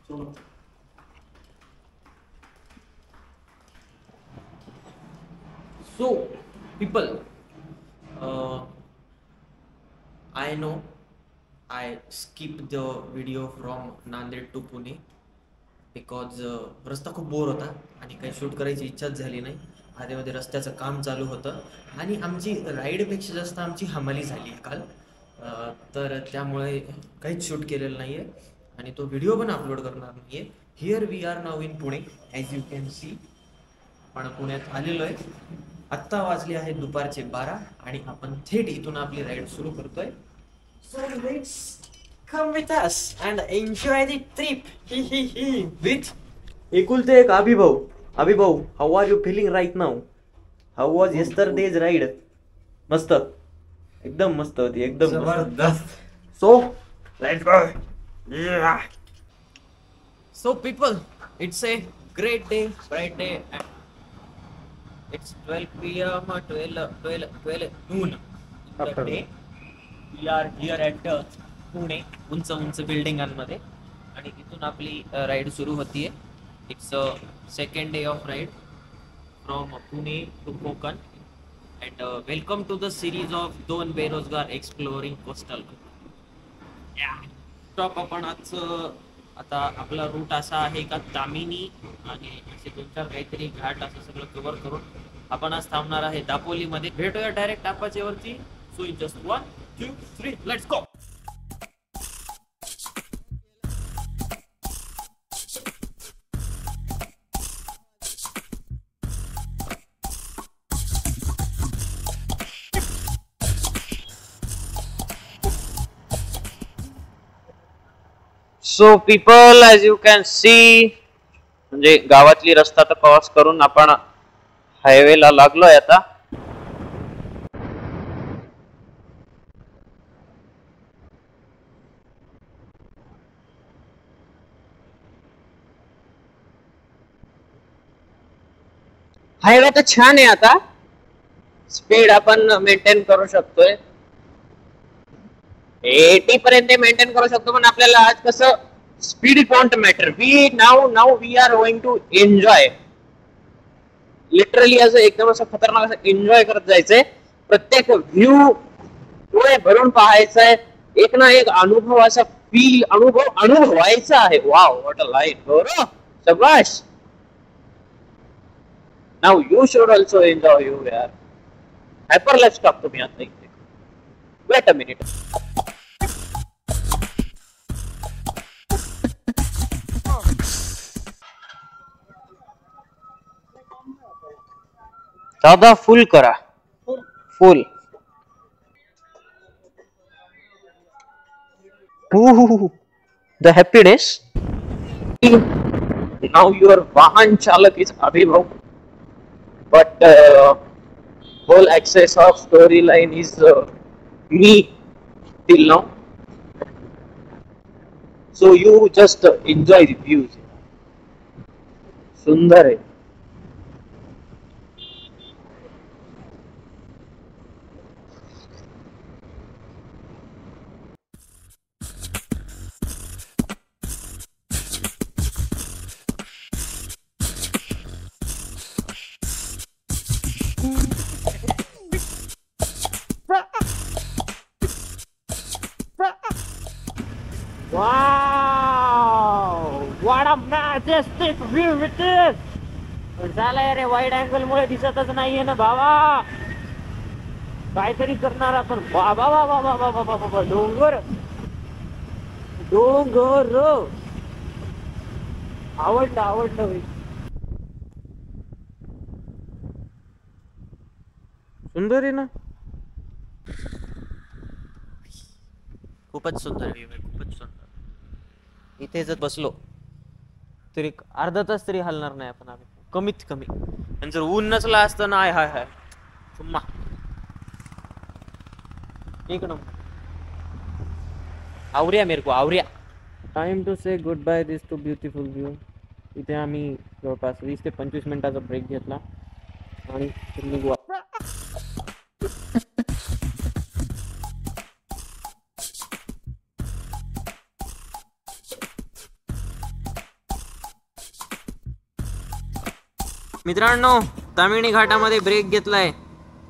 So, people, uh, I know I skipped the video from Nanded to Pune because रस्ता खूप bore होता आणि काही शूट करायची इच्छाच झाली नाही. आधीमध्ये रस्त्याचं काम चालू होतं आणि आमची राईडपेक्षा जास्त आमची हमाली झाली आहे काल. तर त्यामुळे काहीच शूट केलेलं नाही आहे आणि तो व्हिडिओ पण अपलोड करणार नाही आहे. Here we are now in Pune as you can see. आपण पुण्यात आलेलो आहे. आत्ता वाजले आहेत दुपारचे 12 आणि आपण थेट इथून आपली राईड सुरू करतोय. So let's come with us and enjoy the trip. With एकुलते एक अभिभाऊ. अभिभाऊ, how are you feeling right now? How was yesterday's ride? मस्त, एकदम मस्त होती, एकदम जबरदस्त. So let's go. Yeah. So people, it's a great day, bright day. It's 12 p.m. 12 noon in the day. We are here at Pune उंच उंच बिल्डिंगांमध्ये आणि इथून आपली राईड सुरू होतीये. It's second day of ride from Pune to Konkan and welcome to the series of 2 बेरोजगार exploring coastal. Stop आपण आज आता आपला रूट असा आहे का तामिनी आणि असे 2-4 काहीतरी घाट असं सगळं कव्हर करून आपण आज थांबणार आहे दापोलीमध्ये. भेटूया डायरेक्ट आपाचेवरती. So in just 1 2 3 let's go. So people as you can see म्हणजे गावातली रस्ता तर क्रॉस करून आपण हायवेला लागलोय आता. हायवे तर छान आहे. आता स्पीड आपण मेंटेन करू शकतोय. 80 पर्यंत मेंटेन करू शकतो. पण आपल्याला आज कसं speed don't matter. Now we are going to enjoy. Literally असं एकदम असं खतरनाक असं एन्जॉय करत जायचंय. प्रत्येक व्ह्यू डोळे भरून पाहायचंय. एक ना एक अनुभव असा फील अनुभवायचा आहे. Wow what a line bro. शबाश. Now you should also enjoy you यार. हायपरलॅप्स टाकतो मी आता इथे. Wait a minute. दादा फुल करा. Full. The happiness. Now your वाहन चालक is Abhibhau. But whole access of storyline is me till now. So you just enjoy the views. सुंदर आहे. Wow! What a majestic view it is! झालंय रे, wide angle मुळे दिसतच नाहीये ना भावा. काहीतरी करणार आपण. बाबा बाबा बाबा बाबा बाबा. डोंगर डोंगर. आवडलं आवडलं. सुंदर आहे ना. खूपच सुंदर व्ह्यू आहे. खूपच सुंदर. इथे जर बसलो तरी अर्धा तास तरी हलणार नाही आपण. आम्ही कमीत कमी. आणि जर ऊन नसला असतं ना, हाय हाय चुम्मा. एक नंबर. आवऱ्या मेरे को आवऱ्या. Time to say good bye this to beautiful view. इथे आम्ही जवळपास 20 ते 25 मिनिटाचा ब्रेक घेतला आणि निघू. मित्रांनो, तामिणी घाटामध्ये ब्रेक घेतलाय.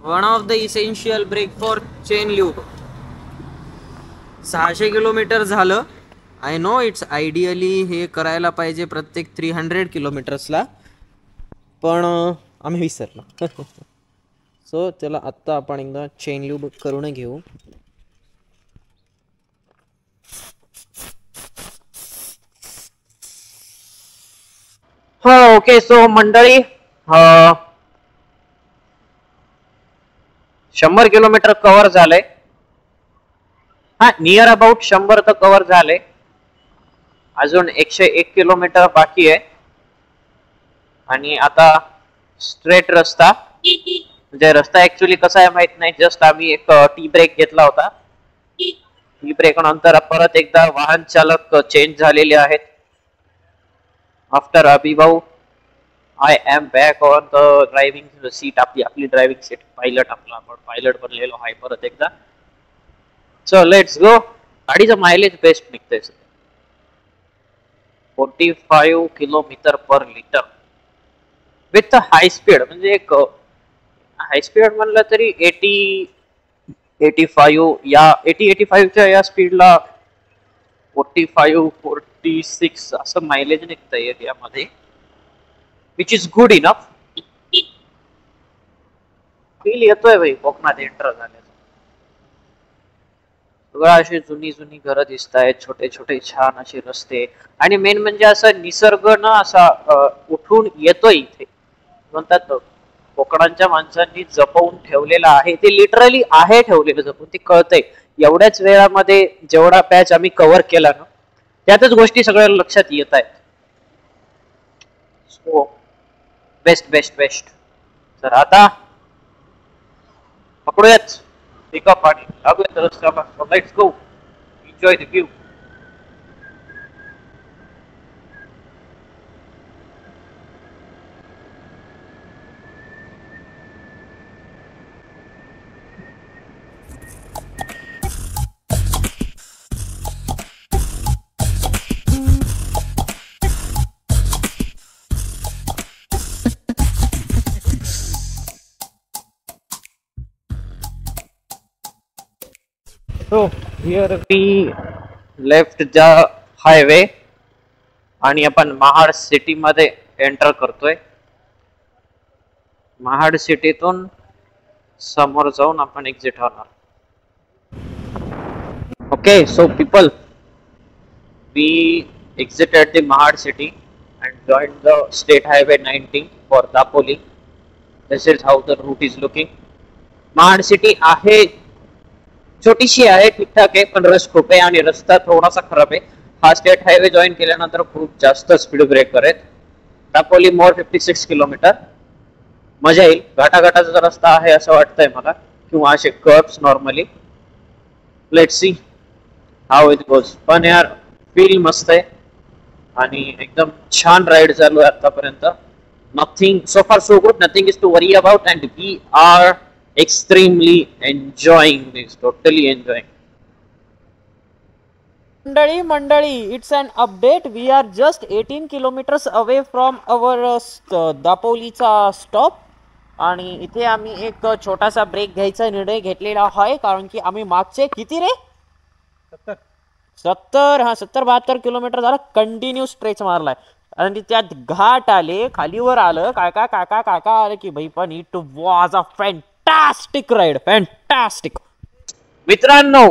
One of the essential break for chain lube. 600 kilometre झालं. आय नो इट्स आयडियली हे करायला पाहिजे प्रत्येक 300 किलोमीटर्सला, पण आम्ही विसरलो. सो चला आत्ता आपण एकदा चेन ल्यूब करून घेऊ. हो ओके. सो मंडळी 100 किलोमीटर कव्हर झालंय. हा नियर अबाउट 100 तर कव्हर झाले. अजून 101 किलोमीटर बाकी आहे. आणि आता स्ट्रेट रस्ता, म्हणजे रस्ता ऍक्च्युली कसा आहे माहित नाही. जस्ट आम्ही एक टी ब्रेक घेतला होता. टी ब्रेक नंतर परत एकदा वाहन चालक चेंज झालेले आहेत. After Abhibhau I am back on the driving seat. आपली ड्रायव्हिंग सीट. पायलट आपण पायलट बनलेलो आहे परत एकदा. So let's go. गाडीचं मायलेज बेस्ट निघतंय. 45 kilometre per litre with high speed. म्हणजे एक हाय स्पीड म्हणलं तरी 85 या 85च्या या स्पीडला 45-46 असं मायलेज निघतंय यामध्ये, which is good enough. Feel येतोय भाई कोकणात एंटर झाल्याचा. सगळं अशी जुनी जुनी घरं दिसत आहेत, छोटे छोटे छान असे रस्ते, आणि मेन म्हणजे असं निसर्ग ना असा उठून येतोय इथे. म्हणतात कोकणांच्या माणसांनी जपवून ठेवलेलं आहे. ते लिटरली आहे ठेवलेलं जपून. ते कळतंय एवढ्याच वेळामध्ये जेवढा पॅच आम्ही कव्हर केला ना, त्यातच गोष्टी सगळ्या लक्षात येत आहेत. So best best best. तर आता पकडूयात पिकअप आणि लागूयात रस्त्याला. Let's go. Enjoy the view. So here we left the highway आणि आपण महाड सिटी मध्ये एंटर करतोय. महाड सिटीतून समोर जाऊन आपण एक्झिट होणार. Okay. So people, we exited the Mahad city and joined the state highway 90 for Dapoli. This is how the route is looking. Mahad city आहे, छोटीशी आहे, ठीकठाक आहे, पण रश खूप आहे आणि रस्ता थोडासा खराब आहे. हा स्टेट हायवे जॉईन केल्यानंतर खूप जास्त स्पीड ब्रेकर आहेत. दापोली मोर 56 किलोमीटर. मजा येईल. घाटाघाटाचा रस्ता आहे असं वाटतंय मला, किंवा असे curves normally. Let's see how it goes. पण यार फील मस्त आहे आणि एकदम छान राईड चालू आहे आतापर्यंत. Nothing so far so good. Nothing is to worry about and we are extremely enjoying this. Totally enjoying. मंडळी, it's an update. We are just 18 kilometres away from our दापोलीचा स्टॉप. आणि इथे आम्ही एक छोटासा ब्रेक घ्यायचा निर्णय घेतलेला आहे, कारण की आम्ही मागचे किती रे 70-72 किलोमीटर झाला कंटिन्यू स्ट्रेच मारलाय. आणि त्यात घाट आले, खालीवर आलं, काका आलं की भाई. पण it was a fantastic ride. Fantastic. मित्रांनो,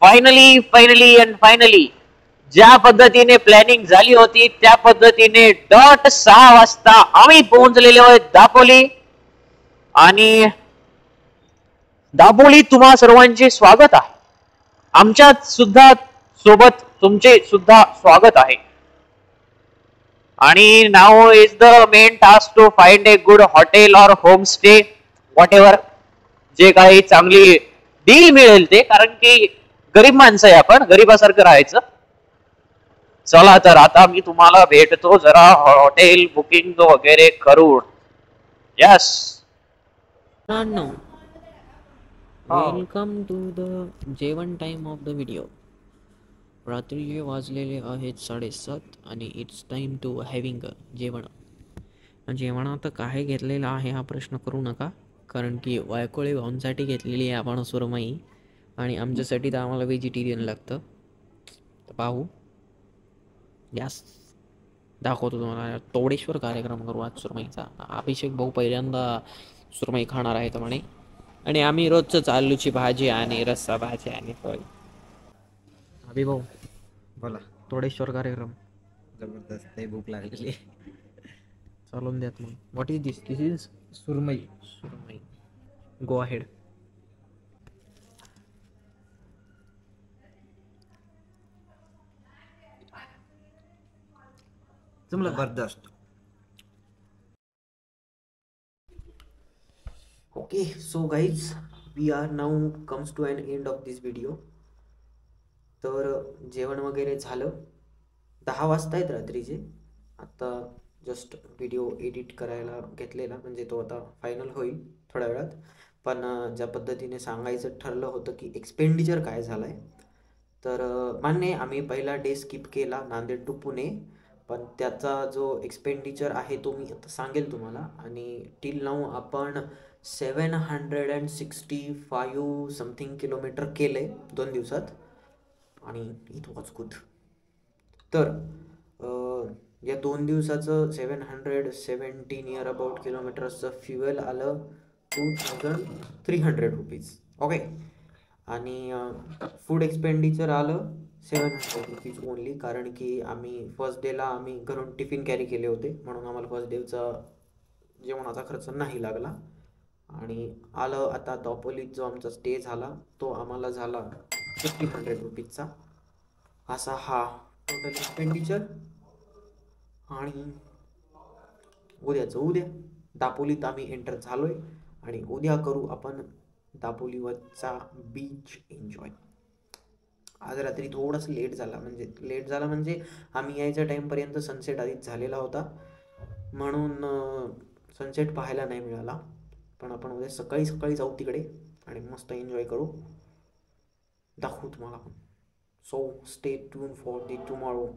फायनली ज्या पद्धतीने प्लॅनिंग झाली होती त्या पद्धतीने डॉट 6 वाजता आम्ही पोहोचलेलो आहोत दापोली. आणि दापोली तुम्हा सर्वांचे स्वागत आहे. आमच्या सुद्धा सोबत तुमचे सुद्धा स्वागत आहे. आणि now is the main task to find a good hotel और होम स्टे, व्हॉट एव्हर, जे काही चांगली डील मिळेल ते. कारण की गरीब माणसं आहे आपण, गरीबासारखं राहायचं. चला तर आता मी तुम्हाला भेटतो जरा हॉटेल बुकिंग वगैरे करून. यस. वेलकम टू द जेवण टाइम ऑफ द व्हिडिओ. रात्रीचे वाजलेले आहेत 7:30 आणि इट्स टाइम टू हॅव्हिंग जेवण. जेवणात काय घेतलेलं आहे हा प्रश्न करू नका, कारण की वायकोळे भाऊंसाठी घेतलेली आहे आपण सुरमई, आणि आमच्यासाठी तर आम्हाला व्हेजिटेरियन लागतं. तर पाहू. यास दाखवतो तुम्हाला. तोडेश्वर कार्यक्रम करू आज सुरमईचा. अभिषेक भाऊ पहिल्यांदा सुरमई खाणार आहेत म्हणे, आणि आम्ही रोजच आलूची भाजी आणि रस्सा भाजी आणि पोळी. अभि भाऊ, बोला. तोडेश्वर कार्यक्रम जबरदस्त लय भूक लागलेली. चालून द्यात मग. What is this? This is surmai. Surmai. Go ahead. जमलं का? जबरदस्त. Okay, so guys, we are now comes to an end of this video. तर जेवण वगैरे झालं. 10 वाजता आहेत रात्रीचे. आता जस्ट व्हिडिओ एडिट करायला घेतलेला, म्हणजे तो आता फायनल होईल थोड्या वेळात. पण ज्या पद्धतीने सांगायचं ठरलं होतं की एक्सपेंडिचर काय झालं आहे, तर मान्य आहे आम्ही पहिला डे स्किप केला नांदेड टू पुणे, पण त्याचा जो एक्सपेंडिचर आहे तो मी आता सांगेल तुम्हाला. आणि टिल नाऊ आपण 765 समथिंग किलोमीटर केले 2 दिवसात, आणि इट वॉज गुड. तर या 2 दिवसाचं 770 नियर अबाउट किलोमीटर्सचं फ्युएल आलं 2300 रुपीज. ओके. आणि फूड एक्सपेंडिचर आलं 700 रुपीज ओनली, कारण की आम्ही फर्स्ट डेला आम्ही घरून टिफिन कॅरी केले होते, म्हणून आम्हाला फर्स्ट डेचा जेवणाचा खर्च नाही लागला. आणि आलं आता दापोलीत जो आमचा स्टे झाला तो आम्हाला झाला 1500 रुपीजचा. असा हा टोटल एक्सपेंडिचर. आणि उद्या दापोलीत आम्ही एंटर झालोय, आणि उद्या करू आपण दापोलीवरचा बीच एन्जॉय. आज रात्री थोडंसं लेट झाला म्हणजे आम्ही यायच्या टाईमपर्यंत सनसेट आधीच झालेला होता, म्हणून सनसेट पाहायला नाही मिळाला. पण आपण उद्या सकाळी जाऊ तिकडे आणि मस्त एन्जॉय करू. दाखवू तुम्हाला पण. So stay tune for the tomorrow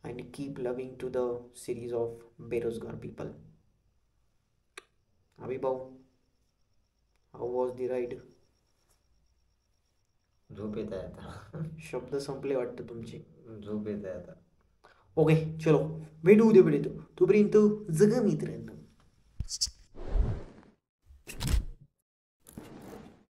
and keep loving to the series of बेरोजगार people. Abhibhav, how was the ride? झोप येत आहे आता. शब्द संपले वाटतं तुमचे. झोप येत आहे आता. ओके, चलो भेटू उद्या. तोपर्यंत जगा मित्रांनो.